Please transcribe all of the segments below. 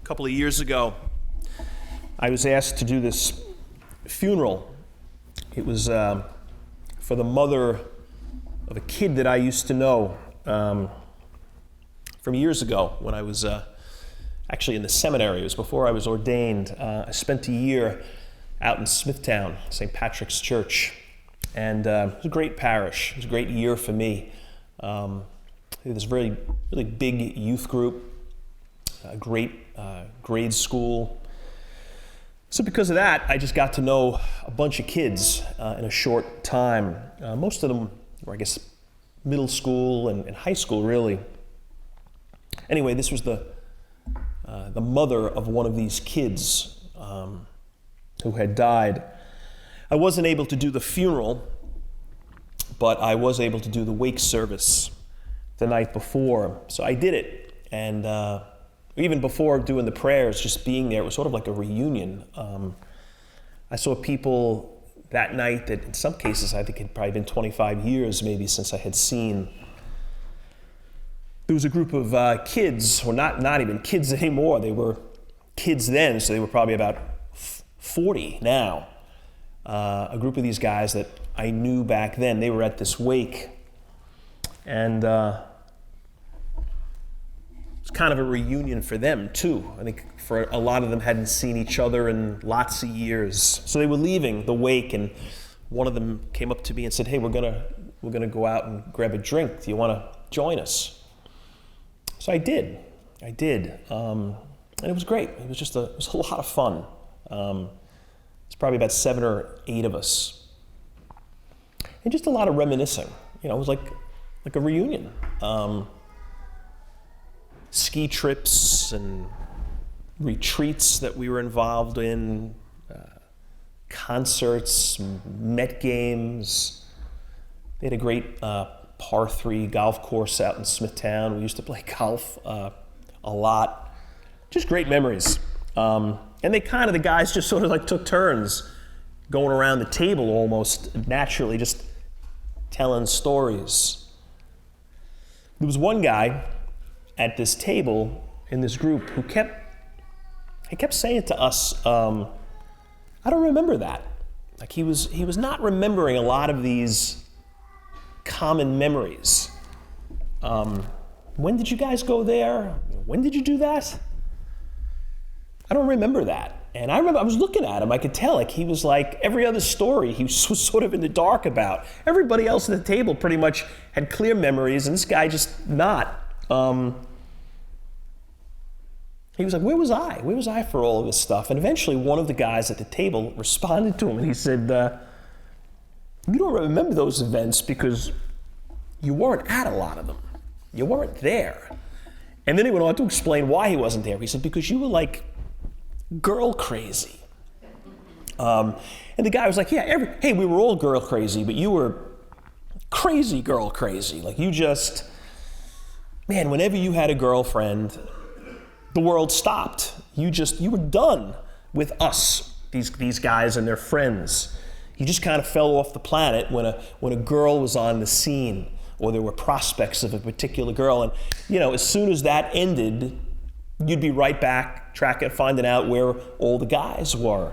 couple of years ago, I was asked to do this funeral. It was for the mother of a kid that I used to know from years ago when I was actually in the seminary. It was before I was ordained. I spent a year out in Smithtown, St. Patrick's Church, and it was a great parish. It was a great year for me. This really big youth group, a great grade school. So because of that, I just got to know a bunch of kids in a short time. Most of them were, I guess, middle school and high school, really. Anyway, this was the mother of one of these kids who had died. I wasn't able to do the funeral, but I was able to do the wake service the night before. So I did it, and even before doing the prayers, just being there, it was sort of like a reunion. I saw people that night that in some cases I think it had probably been 25 years maybe since I had seen. There was a group of kids, or not even kids anymore. They were kids then, so they were probably about 40 now. A group of these guys that I knew back then. They were at this wake, and it's kind of a reunion for them too. I think for a lot of them hadn't seen each other in lots of years. So they were leaving the wake, and one of them came up to me and said, "Hey, we're gonna go out and grab a drink. Do you want to join us?" So I did, and it was great. It was a lot of fun. It's probably about 7 or 8 of us, and just a lot of reminiscing. You know, it was like a reunion. Ski trips and retreats that we were involved in, concerts, Met games. They had a great par 3 golf course out in Smithtown. We used to play golf a lot. Just great memories. And the guys just sort of like took turns going around the table almost naturally, just telling stories. There was one guy at this table in this group who kept saying to us, I don't remember that. Like he was not remembering a lot of these common memories. When did you guys go there? When did you do that? I don't remember that. And I remember I was looking at him, I could tell like he was like every other story he was sort of in the dark about. Everybody else at the table pretty much had clear memories, and this guy just not. He was like, where was I? Where was I for all of this stuff? And eventually one of the guys at the table responded to him, and he said, you don't remember those events because you weren't at a lot of them. You weren't there. And then he went on to explain why he wasn't there. He said, because you were like girl crazy. And the guy was like, yeah, hey, we were all girl crazy, but you were crazy girl crazy. Like you just, man, whenever you had a girlfriend, the world stopped. You were done with us, these guys and their friends. You just kind of fell off the planet when a girl was on the scene, or there were prospects of a particular girl. And as soon as that ended, you'd be right back finding out where all the guys were.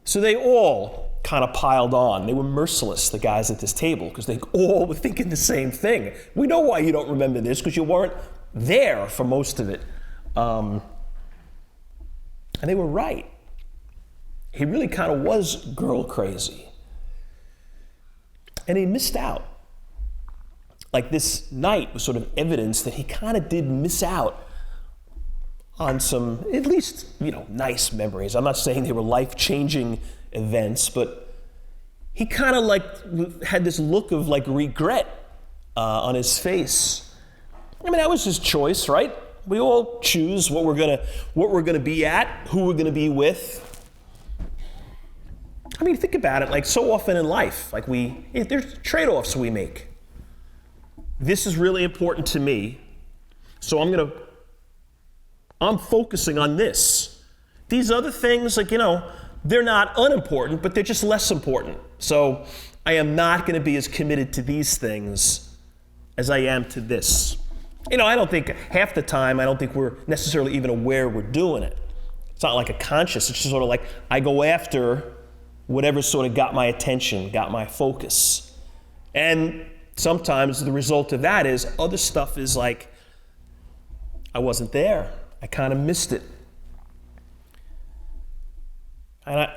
So they all kind of piled on. They were merciless, the guys at this table, because they all were thinking the same thing. We know why you don't remember this, because you weren't there for most of it. And they were right. He really kind of was girl crazy. And he missed out. Like this night was sort of evidence that he kind of did miss out on some, at least, nice memories. I'm not saying they were life-changing events, but he kind of like had this look of like regret on his face. I mean, that was his choice, right? We all choose what we're gonna be at, who we're gonna be with. I mean, think about it. Like so often in life, like there's trade-offs we make. This is really important to me, so I'm focusing on this. These other things, they're not unimportant, but they're just less important. So I am not going to be as committed to these things as I am to this. I don't think half the time, I don't think we're necessarily even aware we're doing it. It's not like a conscious, it's just sort of like I go after whatever sort of got my attention, got my focus. And sometimes the result of that is other stuff is like, I wasn't there. I kind of missed it. And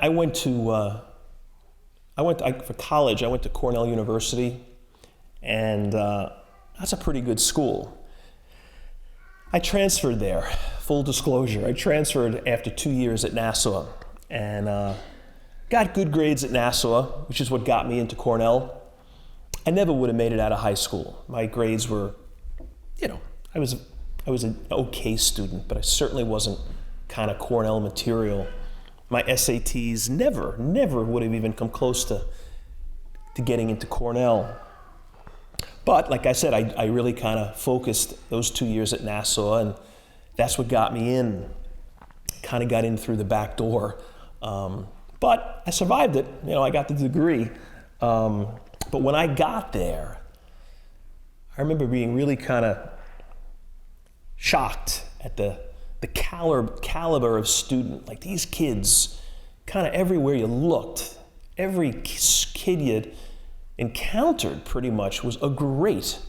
for college, I went to Cornell University, and that's a pretty good school. I transferred there, full disclosure. I transferred after 2 years at Nassau, and got good grades at Nassau, which is what got me into Cornell. I never would have made it out of high school. My grades were, I was an okay student, but I certainly wasn't kind of Cornell material. My SATs never would have even come close to getting into Cornell. But like I said, I really kind of focused those 2 years at Nassau, and that's what got me in. Kind of got in through the back door. But I survived it. I got the degree. But when I got there, I remember being really kind of shocked at the caliber of student. Like these kids, kind of everywhere you looked, every kid you'd encountered pretty much was a great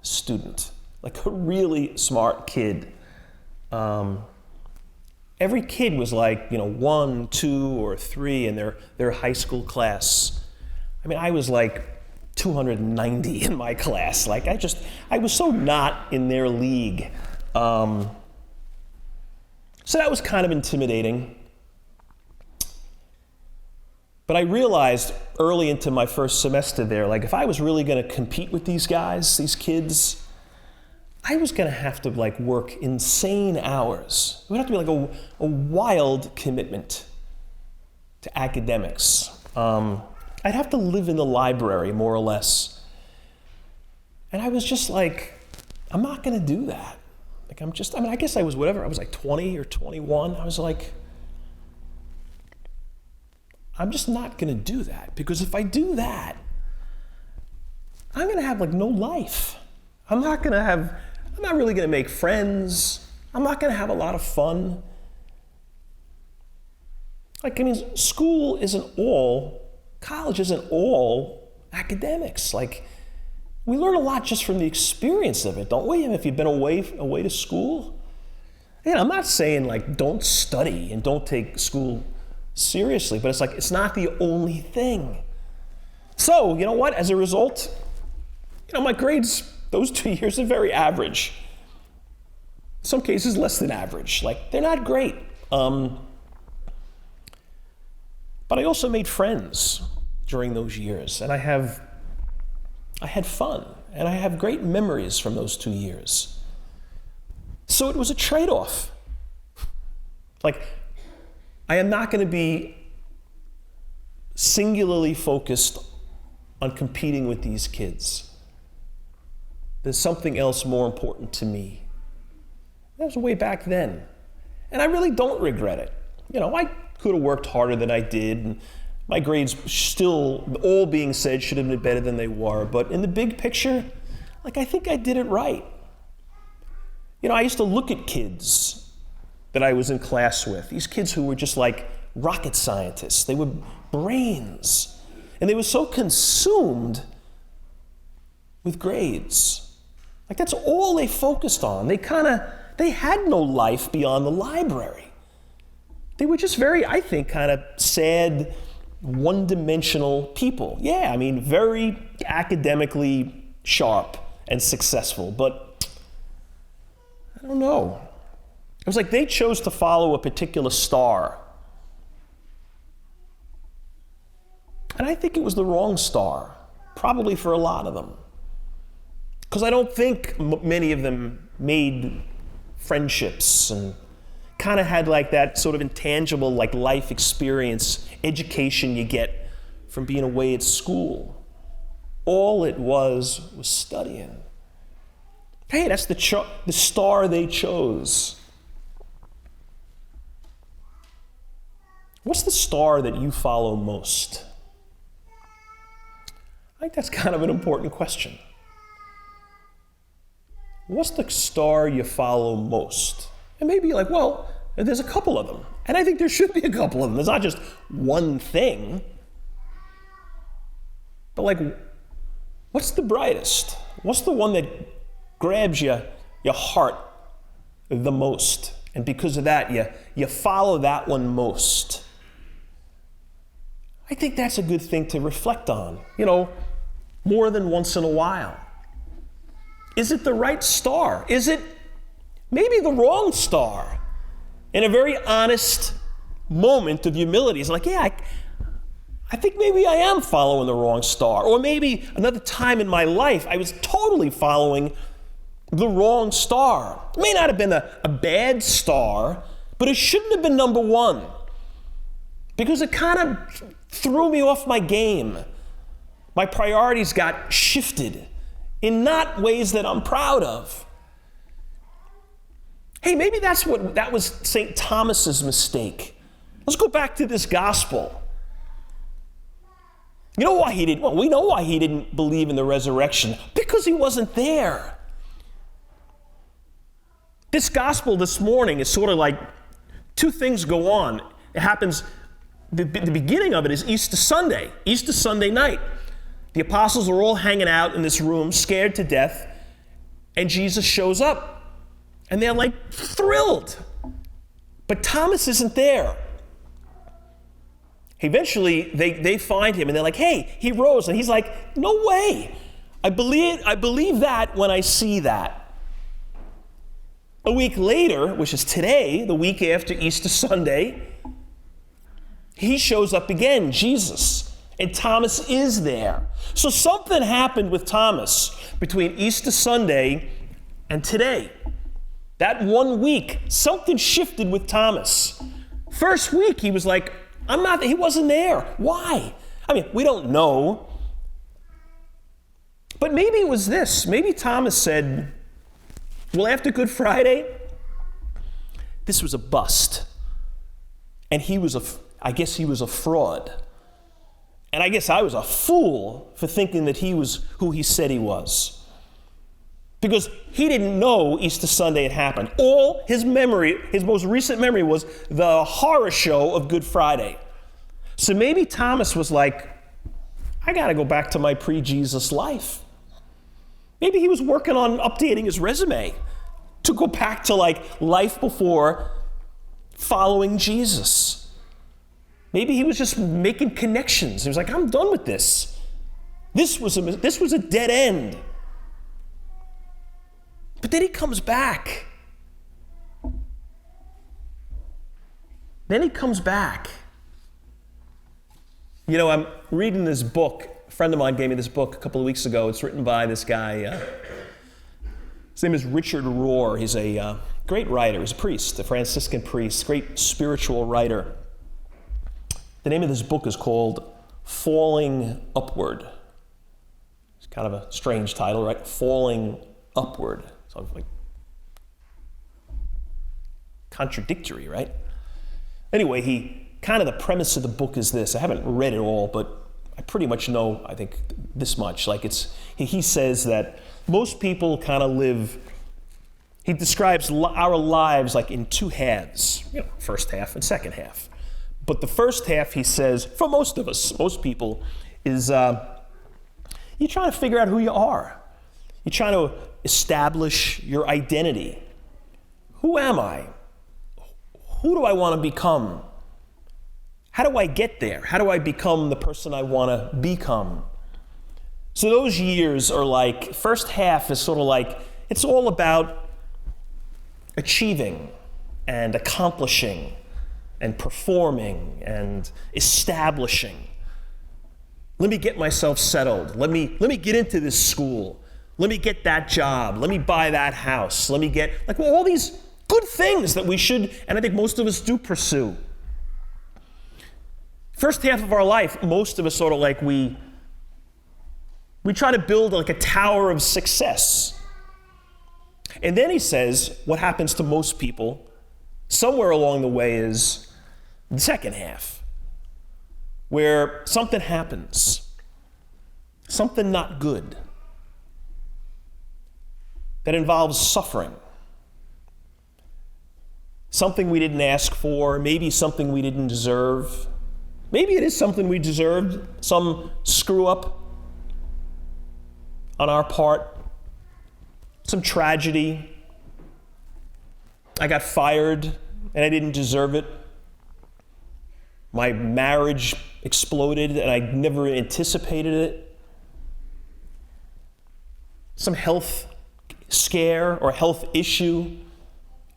student, like a really smart kid. Every kid was like, 1, 2, or 3 in their high school class. I mean, I was like 290 in my class. Like I was so not in their league. So that was kind of intimidating. But I realized early into my first semester there, like if I was really going to compete with these guys, these kids, I was going to have to like work insane hours. It would have to be like a wild commitment to academics. I'd have to live in the library more or less. And I was just like, I'm not going to do that. Like I guess I was whatever, I was like 20 or 21. I was like, I'm just not going to do that, because if I do that, I'm going to have like no life. I'm not really going to make friends. I'm not going to have a lot of fun. College isn't all academics. Like, we learn a lot just from the experience of it, don't we? And if you've been away to school, I'm not saying like don't study and don't take school seriously, but it's like it's not the only thing. So, you know what? As a result, my grades those 2 years are very average. In some cases, less than average. Like, they're not great. But I also made friends during those years, and I had fun, and I have great memories from those 2 years. So it was a trade-off. Like, I am not going to be singularly focused on competing with these kids. There's something else more important to me. That was way back then. And I really don't regret it. I could have worked harder than I did, and my grades still, all being said, should have been better than they were. But in the big picture, I think I did it right. I used to look at kids that I was in class with, these kids who were just like rocket scientists. They were brains. And they were so consumed with grades. That's all they focused on. They had no life beyond the library. They were just very, I think, kind of sad, one-dimensional people. Yeah, very academically sharp and successful, but I don't know. It was like they chose to follow a particular star. And I think it was the wrong star, probably for a lot of them. Because I don't think many of them made friendships and kind of had that sort of intangible life experience, education you get from being away at school. All it was studying. Hey, that's the star they chose. What's the star that you follow most? I think that's kind of an important question. what's the star you follow most? And maybe you're like, well, there's a couple of them. And I think there should be a couple of them. There's not just one thing. But like, what's the brightest? What's the one that grabs your heart the most? And because of that, you follow that one most. I think that's a good thing to reflect on, more than once in a while. Is it the right star? Is it maybe the wrong star? In a very honest moment of humility, it's like, I think maybe I am following the wrong star. Or maybe another time in my life, I was totally following the wrong star. It may not have been a bad star, but it shouldn't have been number one, because it kind of threw me off my game. My priorities got shifted in not ways that I'm proud of. Hey, maybe that was St. Thomas's mistake. Let's go back to this gospel. You know why he didn't? Well, we know why he didn't believe in the resurrection. Because he wasn't there. This gospel this morning is sort of like two things go on. It happens, the beginning of it is Easter Sunday night. The apostles are all hanging out in this room, scared to death, and Jesus shows up. And they're like thrilled. But Thomas isn't there. Eventually, they find him and they're like, hey, he rose. And he's like, no way. I believe that when I see that. A week later, which is today, the week after Easter Sunday, he shows up again, Jesus. And Thomas is there. So something happened with Thomas between Easter Sunday and today. That 1 week, something shifted with Thomas. First week, he was like, he wasn't there. Why? I mean, we don't know. But maybe it was this. Maybe Thomas said, well, after Good Friday, this was a bust. And I guess he was a fraud. And I guess I was a fool for thinking that he was who he said he was. Because he didn't know Easter Sunday had happened. All his most recent memory was the horror show of Good Friday. So maybe Thomas was like, I got to go back to my pre-Jesus life. Maybe he was working on updating his resume to go back to like life before following Jesus. Maybe he was just making connections. He was like, I'm done with this. This was a dead end. But then he comes back. I'm reading this book. A friend of mine gave me this book a couple of weeks ago. It's written by this guy. His name is Richard Rohr. He's a great writer. He's a priest, a Franciscan priest, great spiritual writer. The name of this book is called Falling Upward. It's kind of a strange title, right? Falling Upward. So like contradictory, right? Anyway, the premise of the book is this. I haven't read it all, but I pretty much know, I think, this much. Like he says that most people kind of live, he describes our lives like in two halves, first half and second half. But the first half, he says, for most of us, most people, is you're trying to figure out who you are. You're trying to establish your identity. Who am I? Who do I want to become? How do I get there? How do I become the person I want to become? So those years are like, first half is sort of like, it's all about achieving and accomplishing and performing and establishing. Let me get myself settled. Let me get into this school. Let me get that job. Let me buy that house. Let me get, all these good things that we should, and I think most of us do pursue. First half of our life, most of us sort of like we try to build like a tower of success. And then he says, what happens to most people somewhere along the way is the second half, where something happens, something not good. that involves suffering. Something we didn't ask for, maybe something we didn't deserve. Maybe it is something we deserved, some screw up on our part, some tragedy. I got fired and I didn't deserve it. My marriage exploded and I never anticipated it. Some health scare or health issue.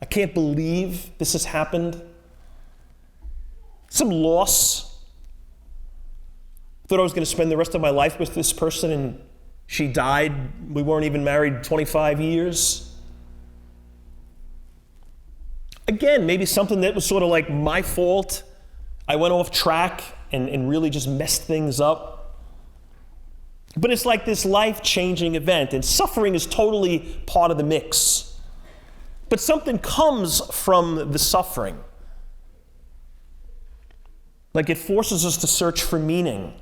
I can't believe this has happened. Some loss. Thought I was going to spend the rest of my life with this person and she died. We weren't even married 25 years. Again, maybe something that was sort of like my fault. I went off track and really just messed things up. But it's like this life-changing event, and suffering is totally part of the mix. But something comes from the suffering. Like it forces us to search for meaning.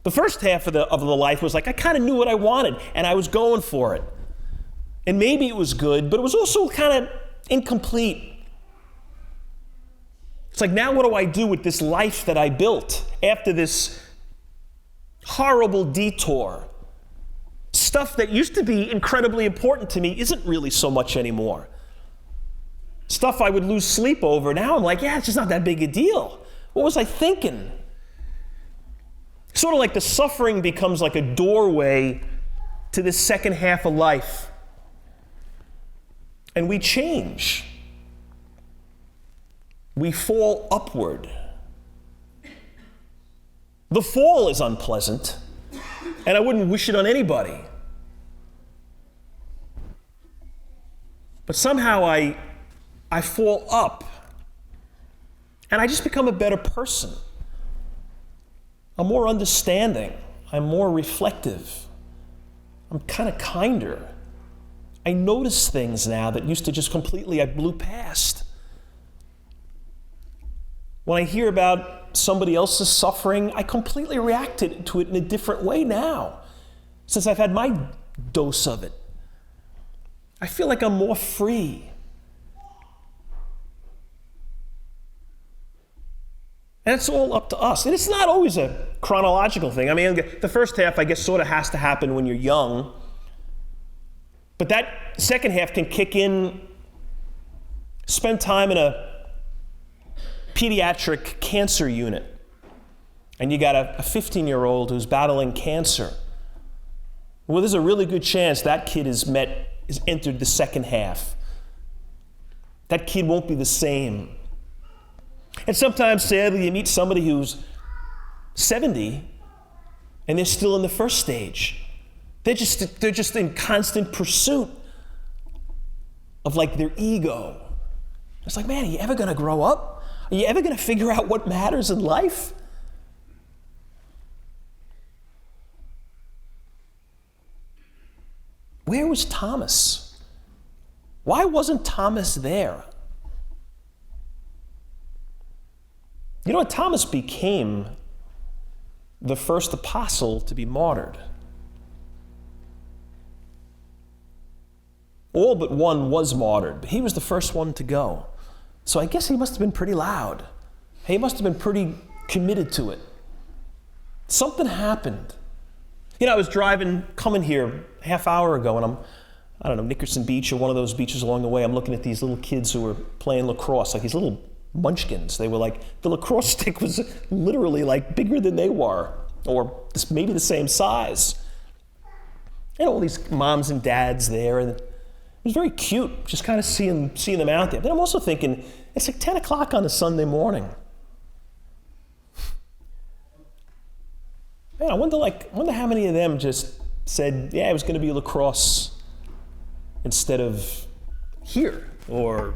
The first half of the life was like, I kind of knew what I wanted, and I was going for it. And maybe it was good, but it was also kind of incomplete. It's like, now what do I do with this life that I built after this horrible detour? Stuff that used to be incredibly important to me isn't really so much anymore. Stuff I would lose sleep over. Now I'm like, yeah, it's just not that big a deal. What was I thinking? Sort of like the suffering becomes like a doorway to this second half of life. And we change. We fall upward. The fall is unpleasant, and I wouldn't wish it on anybody. But somehow I fall up, and I just become a better person. I'm more understanding. I'm more reflective. I'm kind of kinder. I notice things now that used to just completely I blew past. When I hear about somebody else's suffering, I completely react to it in a different way now, since I've had my dose of it. I feel like I'm more free. And it's all up to us. And it's not always a chronological thing. I mean, the first half, I guess, sort of has to happen when you're young. But that second half can kick in, spend time in a pediatric cancer unit. And you got a 15-year-old who's battling cancer. Well, there's a really good chance that kid has entered the second half. That kid won't be the same. And sometimes, sadly, you meet somebody who's 70 and they're still in the first stage. They're just in constant pursuit of like their ego. It's like, man, are you ever going to grow up? Are you ever going to figure out what matters in life? Where was Thomas? Why wasn't Thomas there? You know, Thomas became the first apostle to be martyred. All but one was martyred, but he was the first one to go. So I guess he must have been pretty loud. He must have been pretty committed to it. Something happened. You know, I was coming here a half hour ago, and I don't know, Nickerson Beach or one of those beaches along the way. I'm looking at these little kids who were playing lacrosse, like these little munchkins. They were like, the lacrosse stick was literally like bigger than they were, or maybe the same size. And all these moms and dads there, and it was very cute, just kind of seeing them out there. Then I'm also thinking, it's like 10 o'clock on a Sunday morning. Man, I wonder how many of them just said, yeah, it was going to be lacrosse instead of here or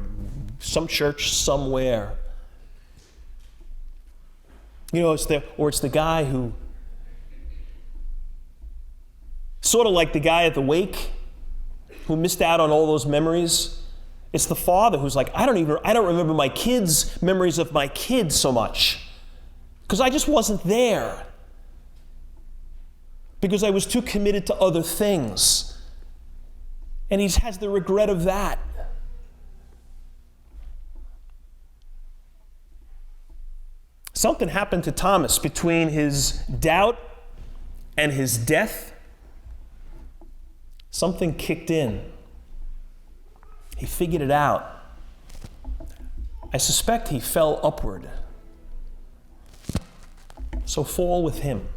some church somewhere. You know, it's the guy who, sort of like the guy at the wake who missed out on all those memories. It's the father who's like, I don't remember my kids' memories of my kids so much because I just wasn't there, because I was too committed to other things. And he has the regret of that. Something happened to Thomas between his doubt and his death. Something kicked in. He figured it out. I suspect he fell upward. So fall with him.